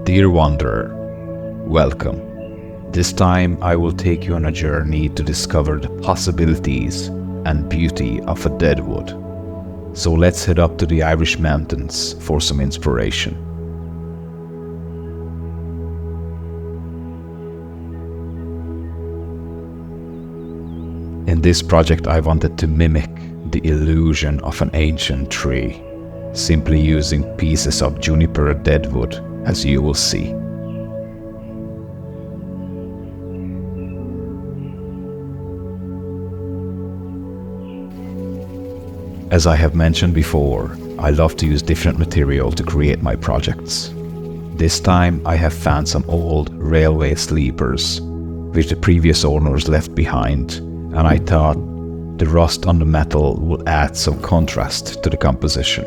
Dear wanderer, welcome. This time I will take you on a journey to discover the possibilities and beauty of a deadwood. So let's head up to the Irish mountains for some inspiration. In this project I wanted to mimic the illusion of an ancient tree, simply using pieces of juniper deadwood, as you will see. As I have mentioned before, I love to use different material to create my projects. This time I have found some old railway sleepers, which the previous owners left behind, and I thought the rust on the metal would add some contrast to the composition.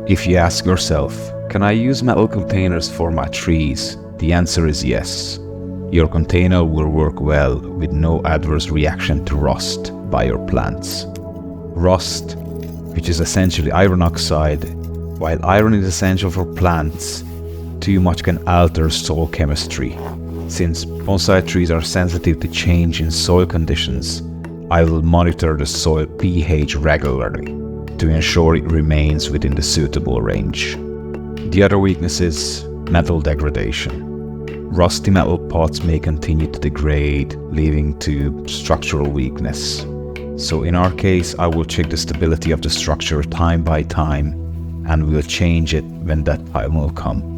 If you ask yourself, can I use metal containers for my trees? The answer is yes. Your container will work well with no adverse reaction to rust by your plants. Rust, which is essentially iron oxide, while iron is essential for plants, too much can alter soil chemistry. Since bonsai trees are sensitive to change in soil conditions, I will monitor the soil pH regularly to ensure it remains within the suitable range. The other weakness is metal degradation. Rusty metal pots may continue to degrade, leading to structural weakness. So in our case, I will check the stability of the structure time by time, and we'll change it when that time will come.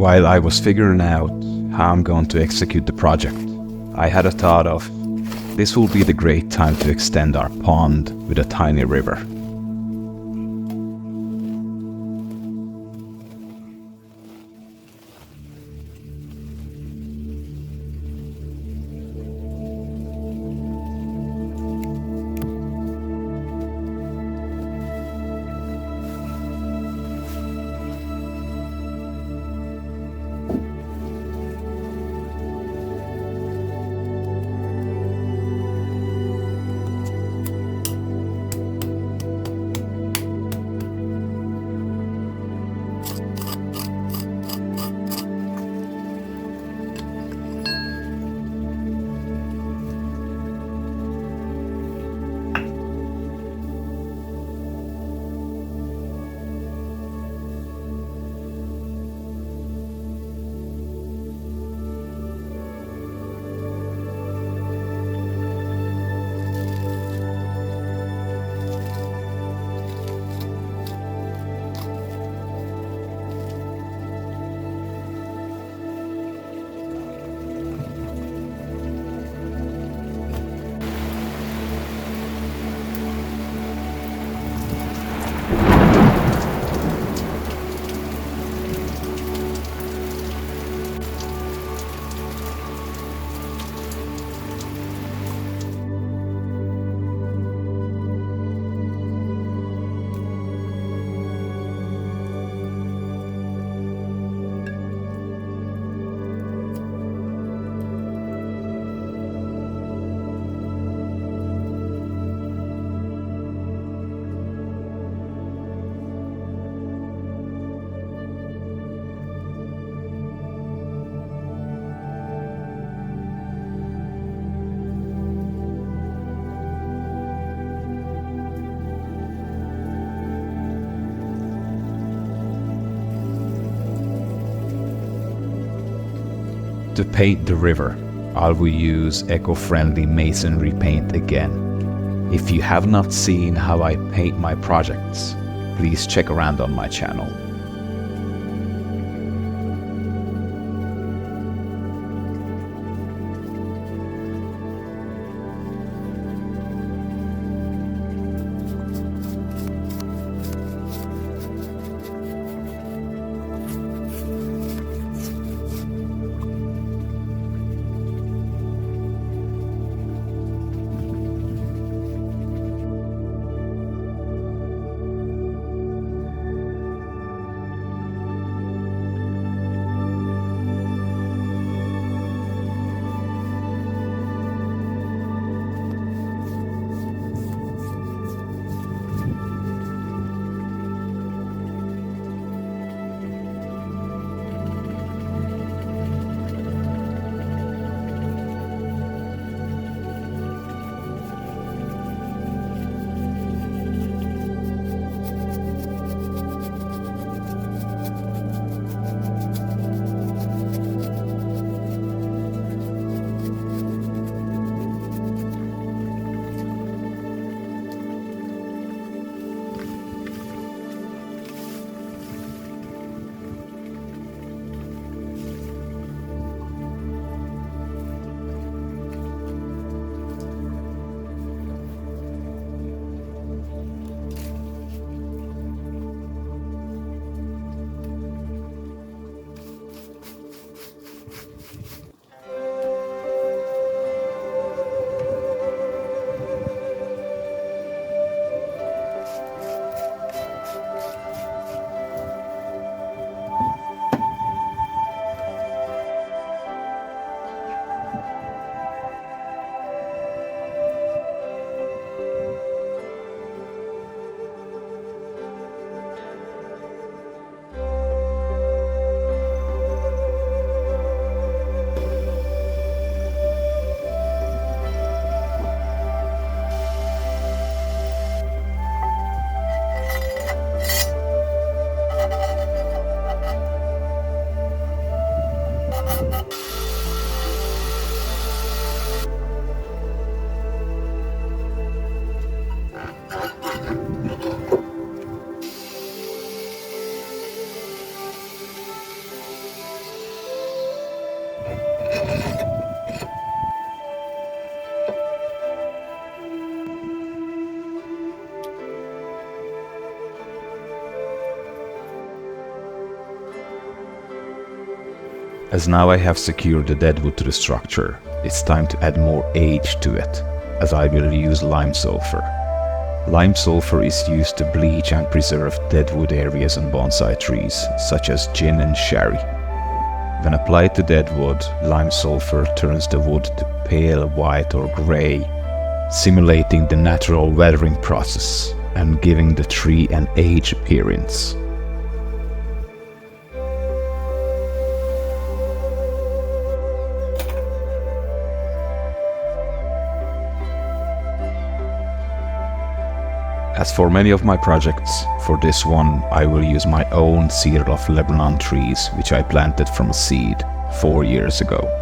While I was figuring out how I'm going to execute the project, I had a thought of, this will be the great time to extend our pond with a tiny river. To paint the river, I will use eco-friendly masonry paint again. If you have not seen how I paint my projects, please check around on my channel. As now I have secured the deadwood to the structure, it's time to add more age to it, as I will use lime sulfur. Lime sulfur is used to bleach and preserve deadwood areas on bonsai trees, such as gin and sherry. When applied to deadwood, lime sulfur turns the wood to pale white or grey, simulating the natural weathering process and giving the tree an aged appearance. As for many of my projects, for this one I will use my own cedar of Lebanon trees, which I planted from seed 4 years ago.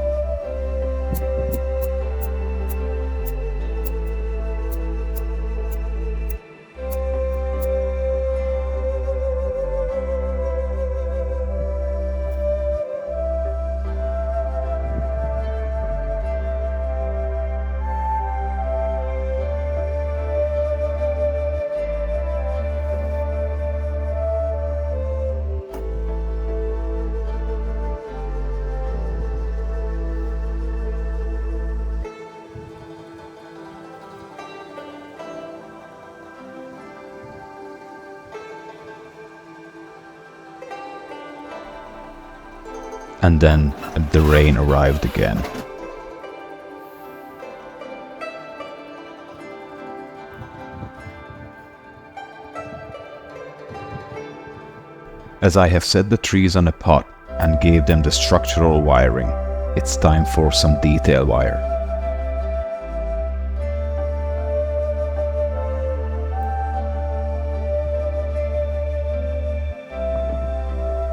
And then the rain arrived again. As I have set the trees on a pot and gave them the structural wiring, it's time for some detail wire.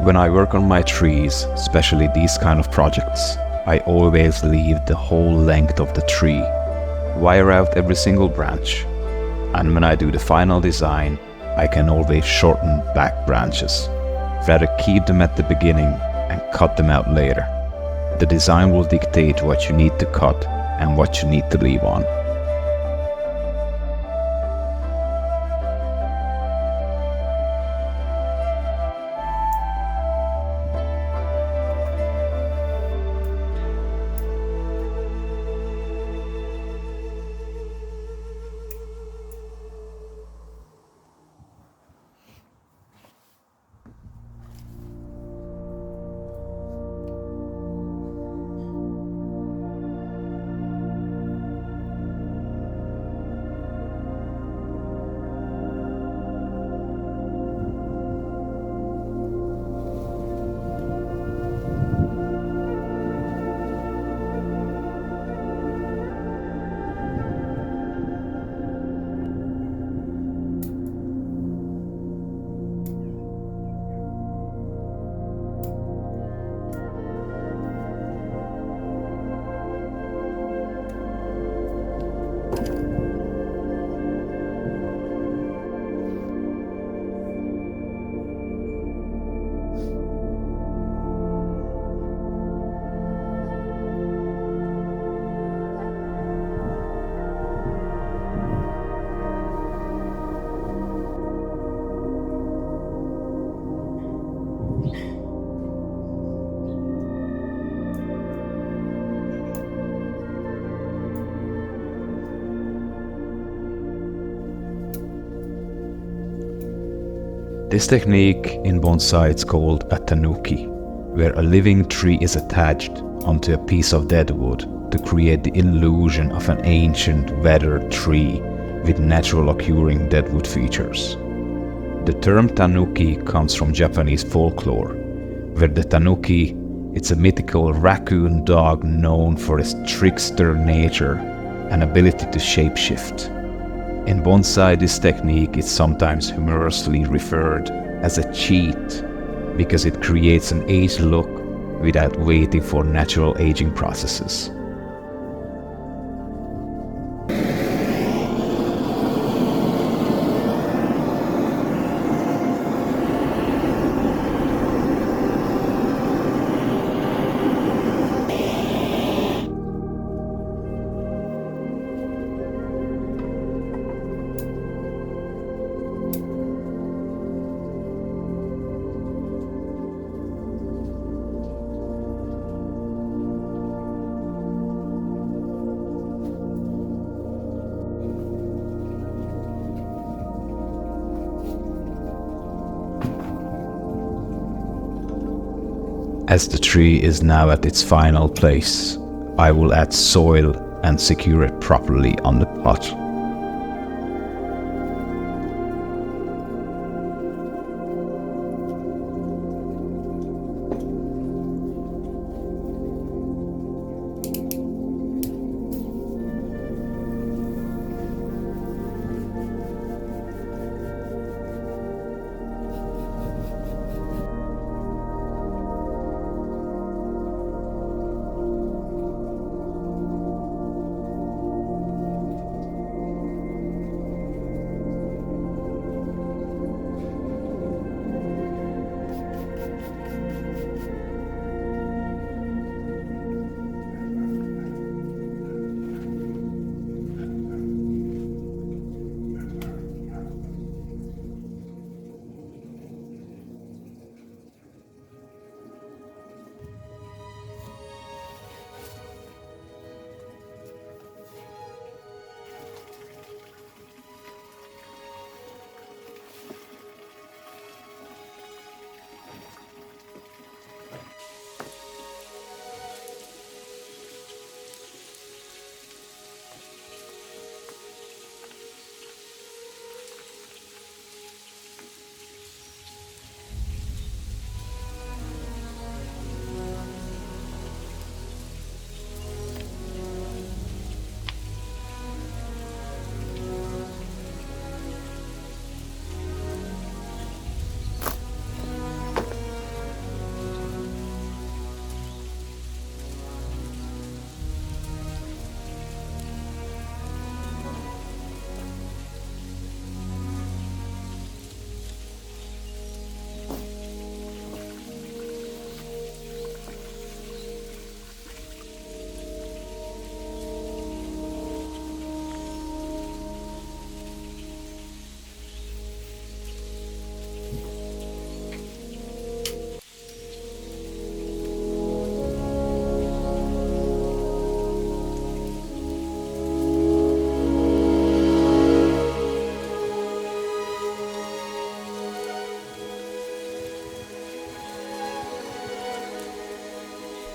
When I work on my trees, especially these kind of projects, I always leave the whole length of the tree, wire out every single branch, and when I do the final design, I can always shorten back branches. Rather keep them at the beginning and cut them out later. The design will dictate what you need to cut and what you need to leave on. This technique in bonsai is called a tanuki, where a living tree is attached onto a piece of deadwood to create the illusion of an ancient weathered tree with natural occurring deadwood features. The term tanuki comes from Japanese folklore, where the tanuki is a mythical raccoon dog known for its trickster nature and ability to shapeshift. In bonsai, this technique is sometimes humorously referred as a cheat because it creates an aged look without waiting for natural aging processes. As the tree is now at its final place, I will add soil and secure it properly on the pot.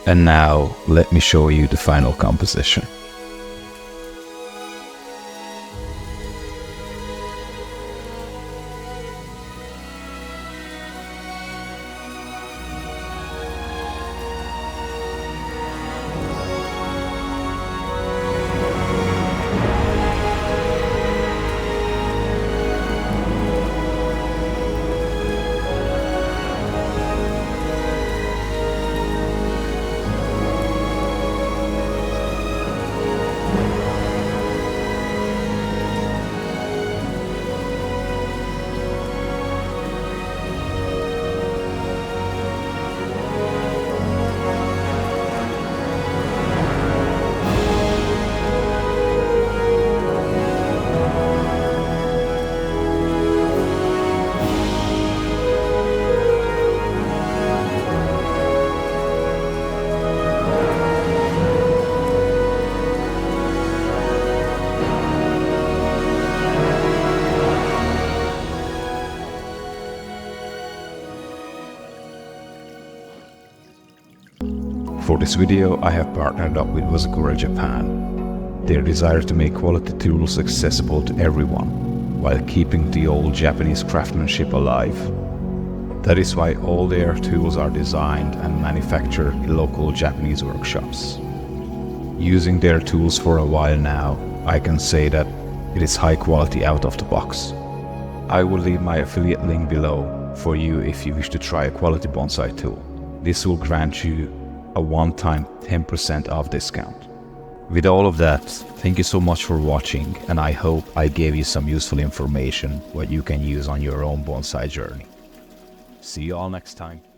And now let me show you the final composition. For this video, I have partnered up with Sakura Japan. Their desire to make quality tools accessible to everyone, while keeping the old Japanese craftsmanship alive. That is why all their tools are designed and manufactured in local Japanese workshops. Using their tools for a while now, I can say that it is high quality out of the box. I will leave my affiliate link below for you if you wish to try a quality bonsai tool. This will grant you a one-time 10% off discount. With all of that, thank you so much for watching, and I hope I gave you some useful information what you can use on your own bonsai journey. See you all next time.